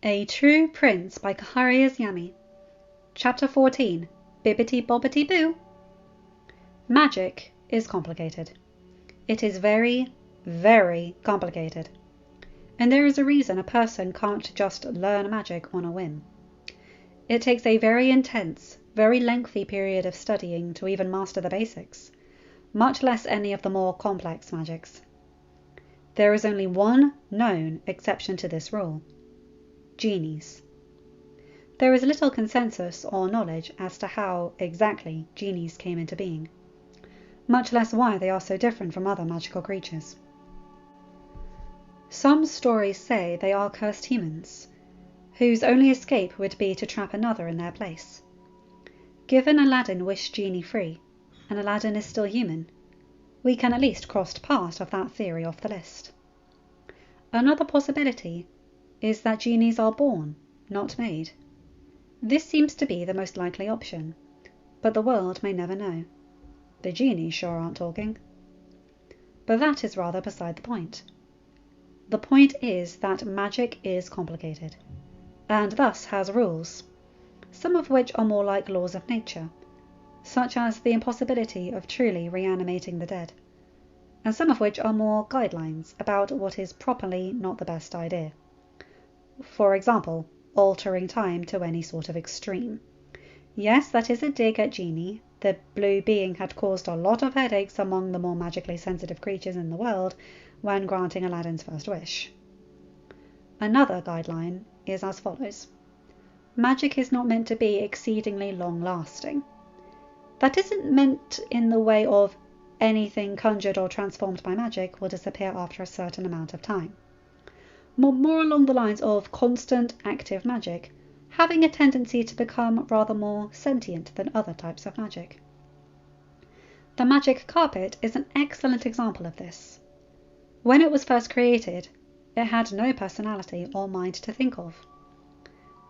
A True Prince by Kairia'sYami. Chapter 14. Bibbity Bobbity Boo. Magic is complicated. It is very, very complicated. And there is a reason a person can't just learn magic on a whim. It takes a very intense, very lengthy period of studying to even master the basics, much less any of the more complex magics. There is only one known exception to this rule: genies. There is little consensus or knowledge as to how exactly genies came into being, much less why they are so different from other magical creatures. Some stories say they are cursed humans, whose only escape would be to trap another in their place. Given Aladdin wished genie free, and Aladdin is still human, we can at least cross part of that theory off the list. Another possibility is that genies are born, not made. This seems to be the most likely option, but the world may never know. The genies sure aren't talking. But that is rather beside the point. The point is that magic is complicated, and thus has rules, some of which are more like laws of nature, such as the impossibility of truly reanimating the dead, and some of which are more guidelines about what is properly not the best idea. For example, altering time to any sort of extreme. Yes, that is a dig at Genie. The blue being had caused a lot of headaches among the more magically sensitive creatures in the world when granting Aladdin's first wish. Another guideline is as follows. Magic is not meant to be exceedingly long-lasting. That isn't meant in the way of anything conjured or transformed by magic will disappear after a certain amount of time. More along the lines of constant active magic having a tendency to become rather more sentient than other types of magic. The magic carpet is an excellent example of this. When it was first created, it had no personality or mind to think of.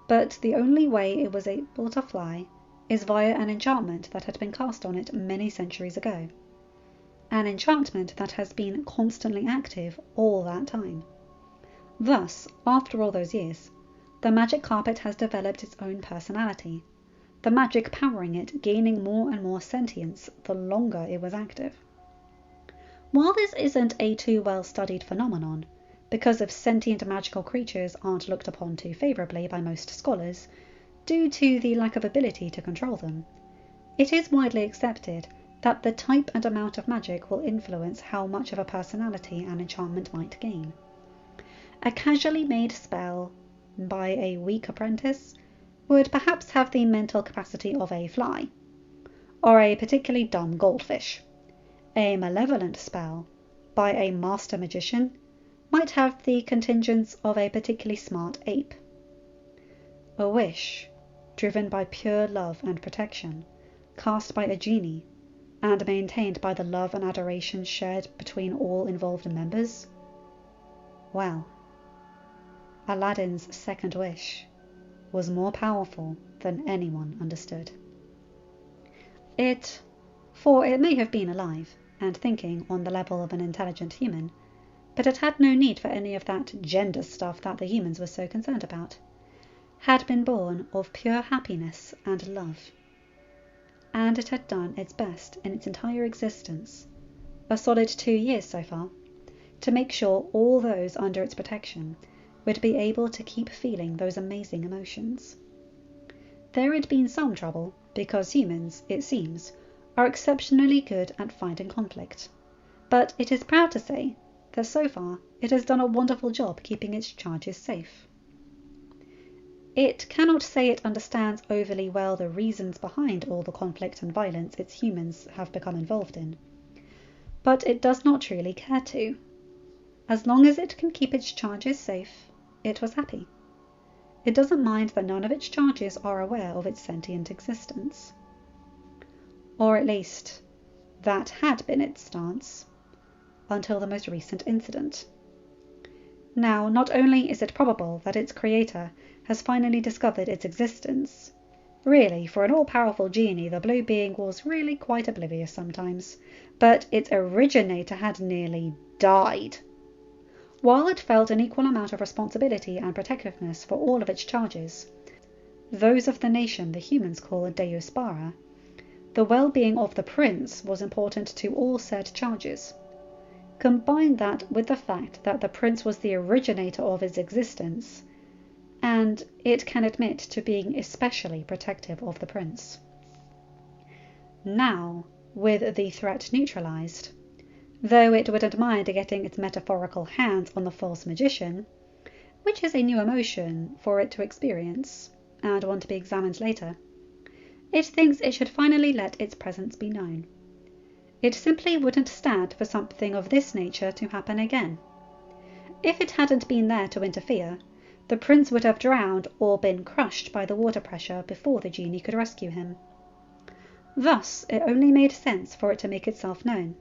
But the only way it was able to fly is via an enchantment that had been cast on it many centuries ago. An enchantment that has been constantly active all that time. Thus, after all those years, the magic carpet has developed its own personality, the magic powering it gaining more and more sentience the longer it was active. While this isn't a too well-studied phenomenon, because of sentient magical creatures aren't looked upon too favourably by most scholars, due to the lack of ability to control them, it is widely accepted that the type and amount of magic will influence how much of a personality an enchantment might gain. A casually made spell by a weak apprentice would perhaps have the mental capacity of a fly, or a particularly dumb goldfish. A malevolent spell by a master magician might have the contingents of a particularly smart ape. A wish, driven by pure love and protection, cast by a genie, and maintained by the love and adoration shared between all involved members? Well, Aladdin's second wish was more powerful than anyone understood. For it may have been alive and thinking on the level of an intelligent human, but it had no need for any of that gender stuff that the humans were so concerned about, had been born of pure happiness and love. And it had done its best in its entire existence, a solid 2 years so far, to make sure all those under its protection would be able to keep feeling those amazing emotions. There had been some trouble, because humans, it seems, are exceptionally good at finding conflict, but it is proud to say that so far it has done a wonderful job keeping its charges safe. It cannot say it understands overly well the reasons behind all the conflict and violence its humans have become involved in, but it does not truly care to. As long as it can keep its charges safe, it was happy. It doesn't mind that none of its charges are aware of its sentient existence. Or at least, that had been its stance, until the most recent incident. Now, not only is it probable that its creator has finally discovered its existence. Really, for an all-powerful genie, the blue being was really quite oblivious sometimes, but its originator had nearly died. while it felt an equal amount of responsibility and protectiveness for all of its charges, those of the nation the humans call Deus Bara, the well-being of the prince was important to all said charges. Combine that with the fact that the prince was the originator of its existence, and it can admit to being especially protective of the prince. Now, with the threat neutralized, though it wouldn't mind getting its metaphorical hands on the false magician, which is a new emotion for it to experience and want to be examined later, it thinks it should finally let its presence be known. It simply wouldn't stand for something of this nature to happen again. If it hadn't been there to interfere, the prince would have drowned or been crushed by the water pressure before the genie could rescue him. Thus, it only made sense for it to make itself known,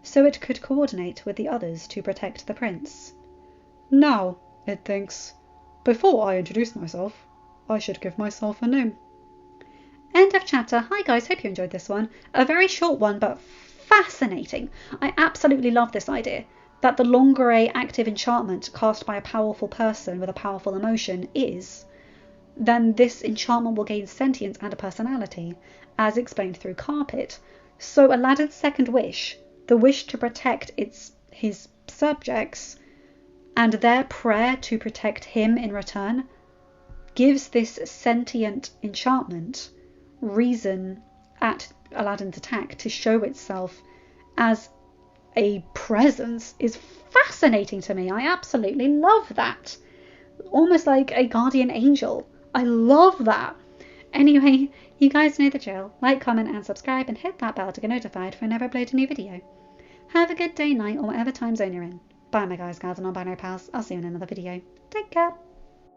so it could coordinate with the others to protect the prince. Now, it thinks, before I introduce myself, I should give myself a name. End of chapter. Hi guys, hope you enjoyed this one. A very short one, but fascinating. I absolutely love this idea, that the longer a active enchantment cast by a powerful person with a powerful emotion is, then this enchantment will gain sentience and a personality, as explained through Carpet. So Aladdin's second wish, the wish to protect his subjects, and their prayer to protect him in return, gives this sentient enchantment reason at Aladdin's attack to show itself as a presence is fascinating to me. I absolutely love that. Almost like a guardian angel. I love that. Anyway, you guys know the drill. Like, comment and subscribe and hit that bell to get notified for whenever I upload a new video. Have a good day, night or whatever time zone you're in. Bye my guys, gals and non-binary pals. I'll see you in another video. Take care.